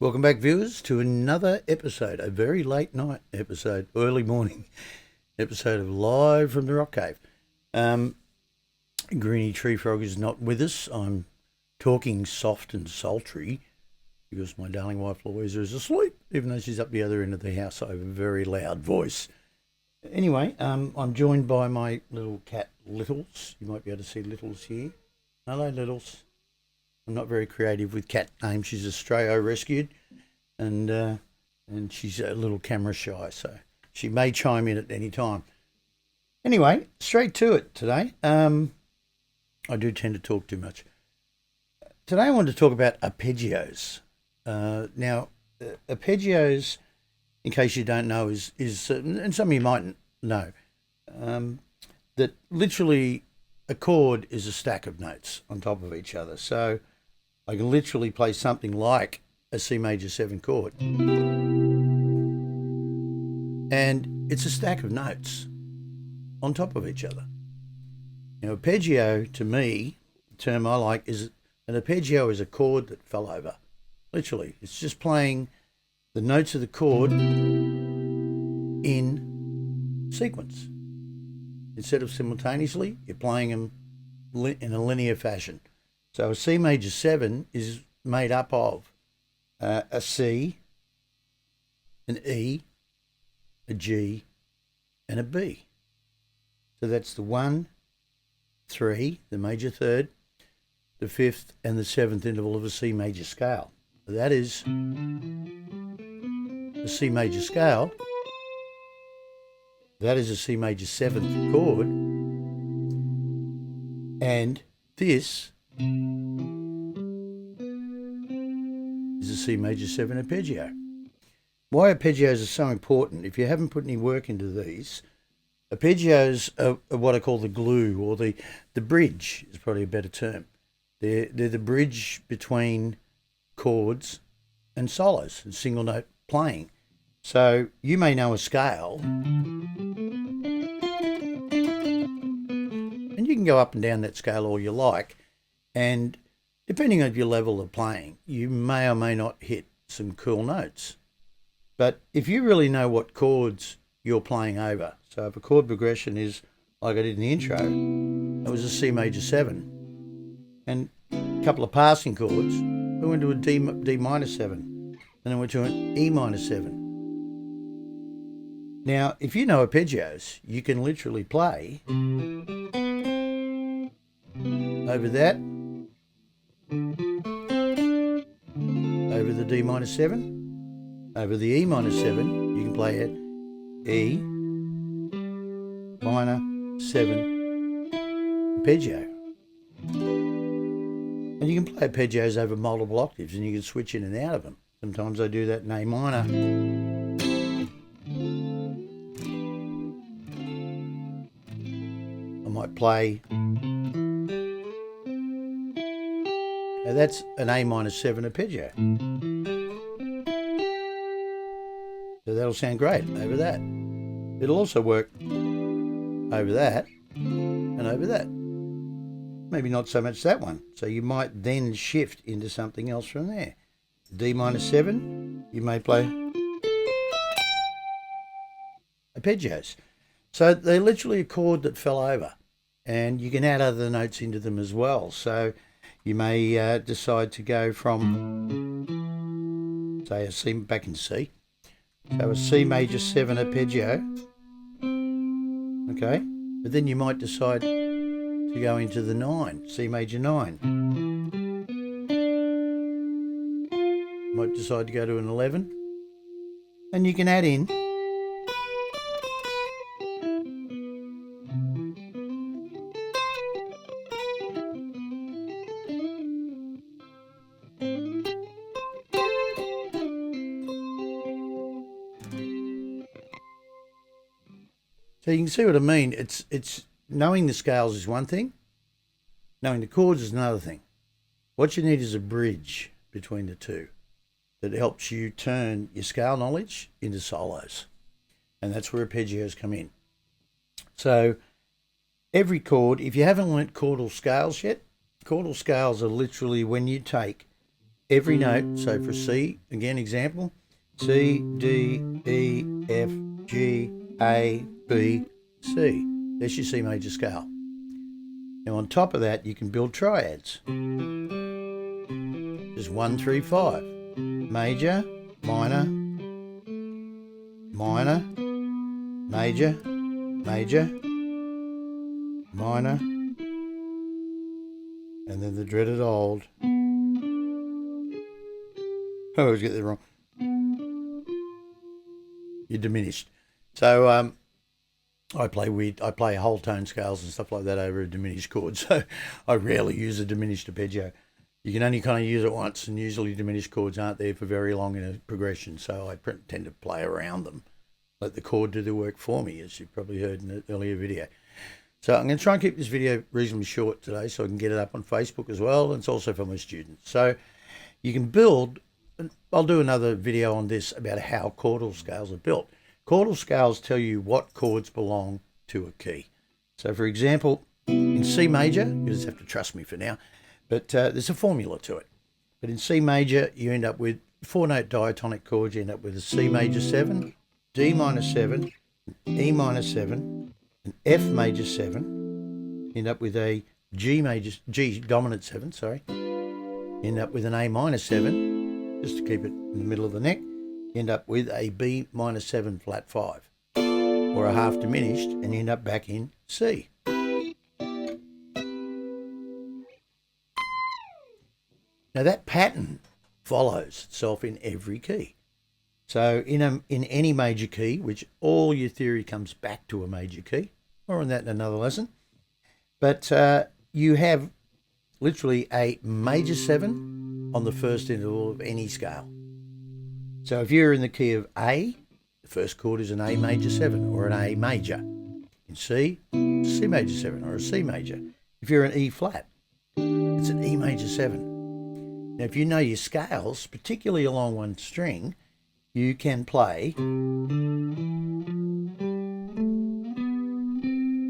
Welcome back, viewers, to another episode, a very late night episode, early morning episode of Live from the Rock Cave. Greeny Tree Frog is not with us. I'm talking soft and sultry because my darling wife Louisa is asleep, even though she's up the other end of the house. I have a very loud voice. Anyway, I'm joined by my little cat, Littles. You might be able to see Littles here. Hello, Littles. I'm not very creative with cat names. She's a stray I rescued, and she's a little camera shy, so she may chime in at any time. Anyway, straight to it today. I do tend to talk too much. Today I want to talk about arpeggios. Now, arpeggios, in case you don't know, is and some of you might know, that literally a chord is a stack of notes on top of each other. So I can literally play something like a C major 7 chord. And it's a stack of notes on top of each other. Now, arpeggio, to me, the term I like is an arpeggio is a chord that fell over. Literally, it's just playing the notes of the chord in sequence. Instead of simultaneously, you're playing them in a linear fashion. So a C major 7 is made up of a C, an E, a G, and a B. So that's the 1, 3, the major third, the 5th, and the 7th interval of a C major scale. That is a C major scale. That is a C major 7th chord. And this is a C major 7 arpeggio. Why arpeggios are so important, if you haven't put any work into these, arpeggios are what I call the glue, or the bridge is probably a better term. They're the bridge between chords and solos and single note playing. So you may know a scale, and you can go up and down that scale all you like, and depending on your level of playing, you may or may not hit some cool notes. But if you really know what chords you're playing over, so if a chord progression is like I did in the intro, it was a C major 7, and a couple of passing chords, we went to a D minor 7, and then went to an E minor 7. Now, if you know arpeggios, you can literally play over that, over the D minor 7, over the E minor 7, you can play it E minor 7 arpeggio. And you can play arpeggios over multiple octaves, and you can switch in and out of them. Sometimes I do that in A minor. I might play, now that's an A minor 7 arpeggio. So that'll sound great over that. It'll also work over that and over that. Maybe not so much that one. So you might then shift into something else from there. D minor 7, you may play arpeggios. So they're literally a chord that fell over, and you can add other notes into them as well. So you may decide to go from, say, a C back in C. So a C major 7 arpeggio. Okay. But then you might decide to go into the 9, C major 9. You might decide to go to an 11. And you can add in so you can see what I mean. It's knowing the scales is one thing, knowing the chords is another thing. What you need is a bridge between the two that helps you turn your scale knowledge into solos. And that's where arpeggios come in. So every chord, if you haven't learnt chordal scales yet, chordal scales are literally when you take every note. So for C, again, example, C, D, E, F, G, A, B, C. There's your C major scale. Now on top of that, you can build triads. There's 1, 3, 5. Major, minor, minor, major, major, minor, and then the dreaded old. I always get that wrong. You're diminished. So I play whole tone scales and stuff like that over a diminished chord. So I rarely use a diminished arpeggio. You can only kind of use it once, and usually diminished chords aren't there for very long in a progression. So I tend to play around them, let the chord do the work for me, as you've probably heard in an earlier video. So I'm going to try and keep this video reasonably short today so I can get it up on Facebook as well. And it's also for my students. So you can build, I'll do another video on this about how chordal scales are built. Chordal scales tell you what chords belong to a key. So for example, in C major, you just have to trust me for now, but there's a formula to it. But in C major, you end up with 4-note diatonic chords. You end up with a C major 7, D minor 7, E minor 7, an F major 7. You end up with a G dominant 7, sorry. You end up with an A minor 7, just to keep it in the middle of the neck. You end up with a B minor 7 flat 5, or a half diminished, and you end up back in C. Now that pattern follows itself in every key. So in any major key, which all your theory comes back to a major key, more on that in another lesson, but you have literally a major 7 on the first interval of any scale. So if you're in the key of A, the first chord is an A major 7 or an A major. In C, C major 7 or a C major. If you're an E flat, it's an E major 7. Now, if you know your scales, particularly along one string, you can play.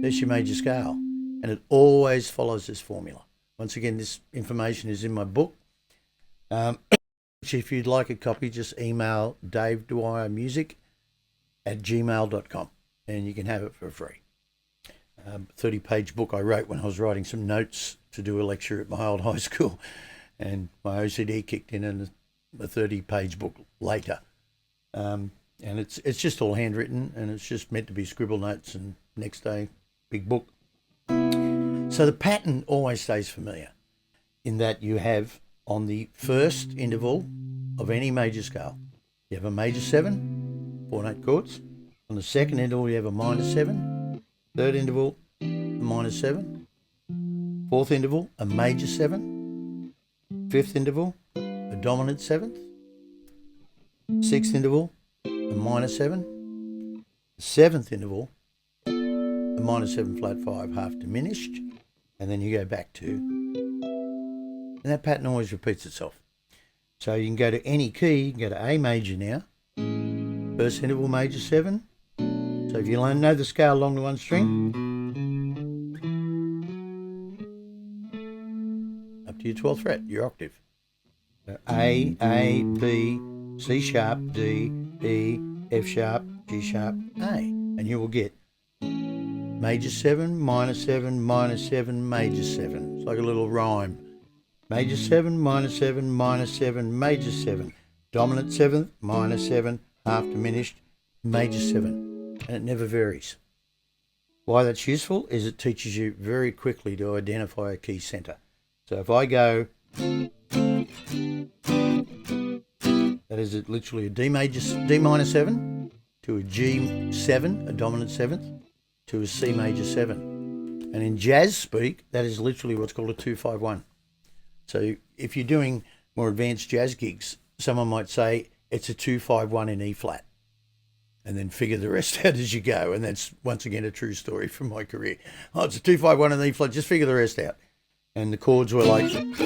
There's your major scale. And it always follows this formula. Once again, this information is in my book. If you'd like a copy, just email davedwyermusic@gmail.com and you can have it for free. 30-page book I wrote when I was writing some notes to do a lecture at my old high school. And my OCD kicked in a 30-page book later. And it's just all handwritten, and it's just meant to be scribble notes, and next day, big book. So the pattern always stays familiar in that you have on the first interval of any major scale, you have a major 7, 4-note chords. On the second interval, you have a minor 7. Third interval, a minor 7. Fourth interval, a major 7. Fifth interval, a dominant 7th. Sixth interval, a minor 7. Seventh interval, a minor 7 flat 5 half diminished, and then you go back to, and that pattern always repeats itself. So you can go to any key, you can go to A major now, first interval major 7. So if you know the scale along the one string, up to your 12th fret, your octave. So A, B, C sharp, D, E, F sharp, G sharp, A. And you will get major 7, minor 7, minor 7, major 7. It's like a little rhyme. Major 7, minor 7, minor 7, major 7. Dominant 7th, minor 7, half diminished, major 7. And it never varies. Why that's useful is it teaches you very quickly to identify a key center. So if I go, that is literally a D minor 7 to a G 7, a dominant 7th, to a C major 7. And in jazz speak, that is literally what's called a 2-5-1. So if you're doing more advanced jazz gigs, someone might say it's a 2-5-1 in E flat, and then figure the rest out as you go. And that's once again a true story from my career. Oh, it's a 2-5-1 in E flat, just figure the rest out. And the chords were like, and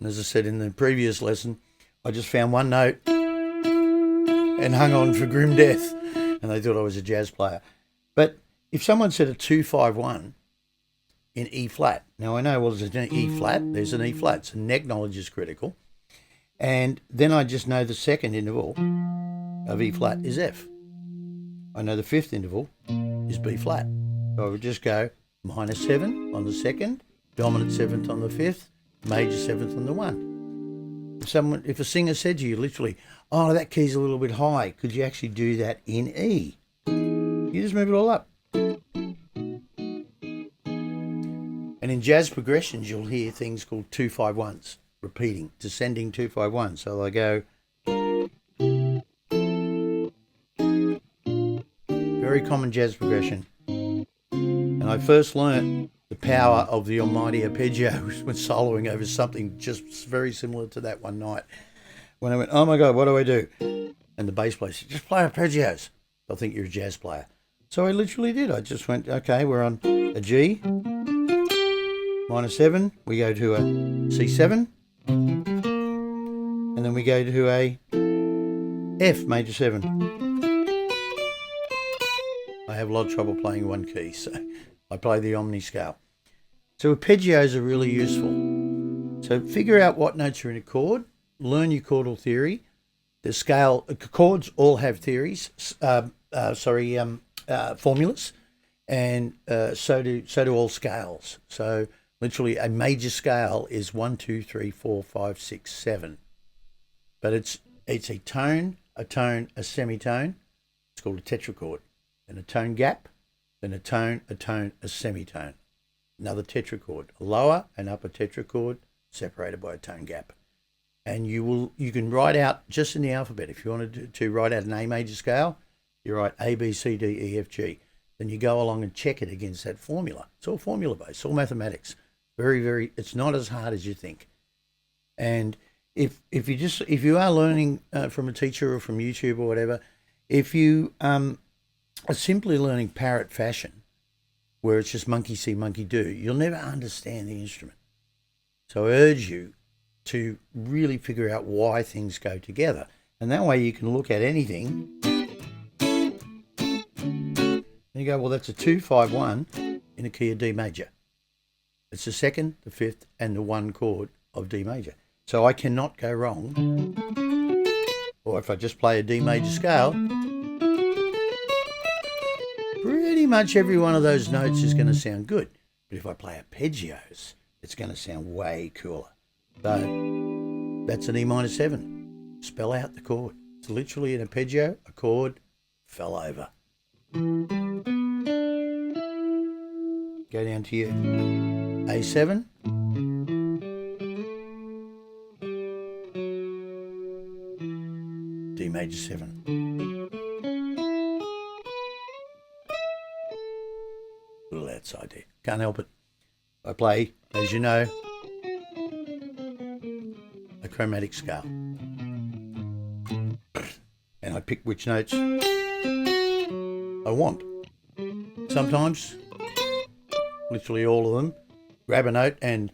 as I said in the previous lesson, I just found one note and hung on for grim death, and they thought I was a jazz player. But if someone said a 2-5-1 in E flat. Now I know, well, there's an E flat, there's an E flat, so neck knowledge is critical. And then I just know the second interval of E flat is F. I know the fifth interval is B flat. So I would just go minor 7 on the second, dominant 7th on the 5th, major 7th on the 1. If a singer said to you literally, oh, that key's a little bit high, could you actually do that in E? You just move it all up. And in jazz progressions, you'll hear things called 2-5-1s, repeating, descending 2-5-1. So they go, very common jazz progression. And I first learnt the power of the almighty arpeggio when soloing over something just very similar to that one night. When I went, oh my God, what do I do? And the bass player said, just play arpeggios. They'll think you're a jazz player. So I literally did. I just went, okay, we're on a G, minor 7. We go to a C7. And then we go to a F, major 7. I have a lot of trouble playing one key, so I play the omni scale. So arpeggios are really useful. So figure out what notes are in a chord, learn your chordal theory. The scale chords all have theories, formulas, and so do all scales. So literally a major scale is 1, 2, 3, 4, 5, 6, 7. But it's a tone, a semitone. It's called a tetrachord. Then a tone gap, then a tone, a semitone. Another tetrachord, a lower and upper tetrachord separated by a tone gap. And you can write out just in the alphabet. If you wanted to write out an A major scale, you write A, B, C, D, E, F, G. Then you go along and check it against that formula. It's all formula based, it's all mathematics. It's not as hard as you think. And if you are learning from a teacher or from YouTube or whatever, if you are simply learning parrot fashion, where it's just monkey see, monkey do, you'll never understand the instrument. So I urge you to really figure out why things go together. And that way you can look at anything and you go, well, that's a 2-5-1 in a key of D major. It's the second, the fifth, and the 1 chord of D major. So I cannot go wrong. Or if I just play a D major scale, pretty much every one of those notes is going to sound good. But if I play arpeggios, it's going to sound way cooler. So that's an E minor 7. Spell out the chord. It's literally an arpeggio, a chord, fell over. Go down to your A7. D major 7. Little outside there. Can't help it. I play, as you know, a chromatic scale. And I pick which notes I want. Sometimes, literally all of them, grab a note and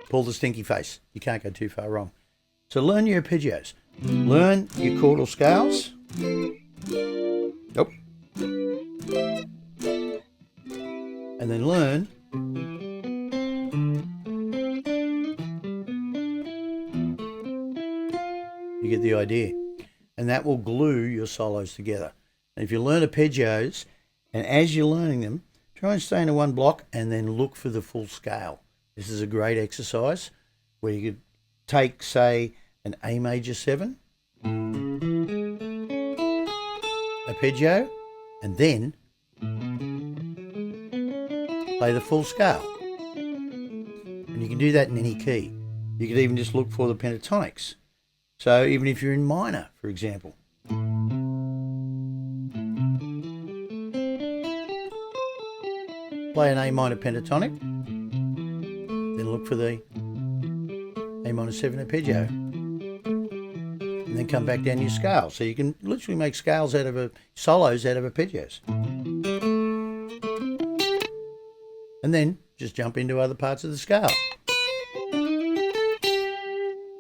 pull the stinky face. You can't go too far wrong. So learn your arpeggios. Learn your chordal scales. Nope. And then learn you get the idea. And that will glue your solos together. And if you learn arpeggios, and as you're learning them, try and stay in a one block and then look for the full scale. This is a great exercise where you could take, say, an A major 7, arpeggio, and then play the full scale. And you can do that in any key. You could even just look for the pentatonics. So even if you're in minor, for example. Play an A minor pentatonic, then look for the A minor 7 arpeggio, and then come back down your scale. So you can literally make scales out of solos out of arpeggios. And then just jump into other parts of the scale.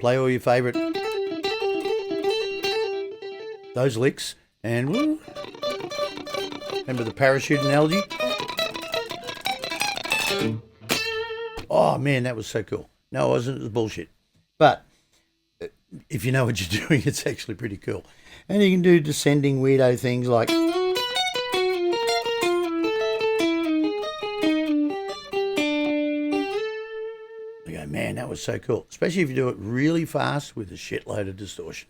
Play all your favourite those licks, and woo, remember the parachute analogy? Oh man, that was so cool. No, it wasn't. It was bullshit. But if you know what you're doing, it's actually pretty cool. And you can do descending weirdo things like. You go, man, that was so cool. Especially if you do it really fast with a shitload of distortion.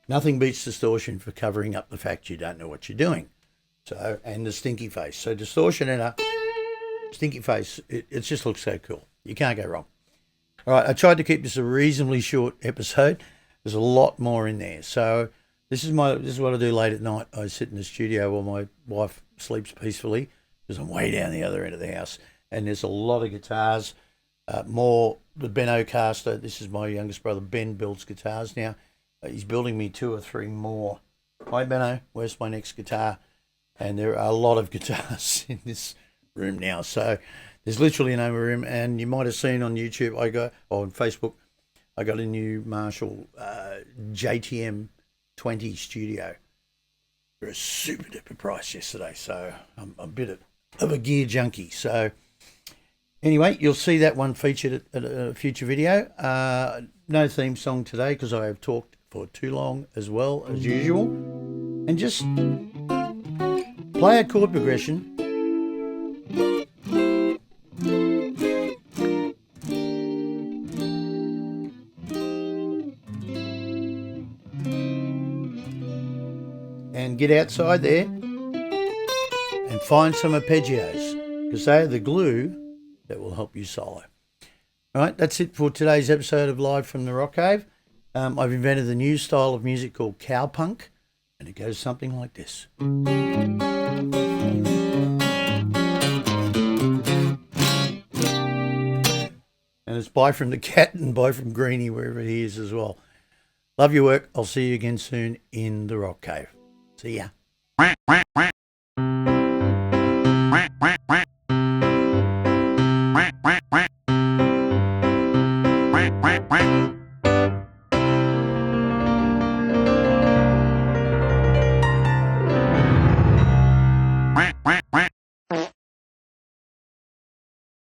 Nothing beats distortion for covering up the fact you don't know what you're doing. So, and the stinky face. So distortion and a stinky face, it just looks so cool. You can't go wrong. All right, I tried to keep this a reasonably short episode. There's a lot more in there. So this is what I do late at night. I sit in the studio while my wife sleeps peacefully because I'm way down the other end of the house. And there's a lot of guitars, more the Ben O'Caster. This is my youngest brother. Ben builds guitars now. He's building me 2 or 3 more. Hi, Benno. Where's my next guitar? And there are a lot of guitars in this room now. So there's literally no room. And you might have seen on YouTube, on Facebook, I got a new Marshall JTM 20 studio for a super duper price yesterday. So I'm a bit of a gear junkie. So anyway, you'll see that one featured at a future video. No theme song today because I have talked for too long as well as usual. And just play a chord progression. And get outside there and find some arpeggios because they are the glue that will help you solo. All right, that's it for today's episode of Live from the Rock Cave. I've invented a new style of music called cowpunk, and it goes something like this. And it's bye from the cat and bye from Greenie, wherever he is as well. Love your work. I'll see you again soon in the Rock Cave. See ya.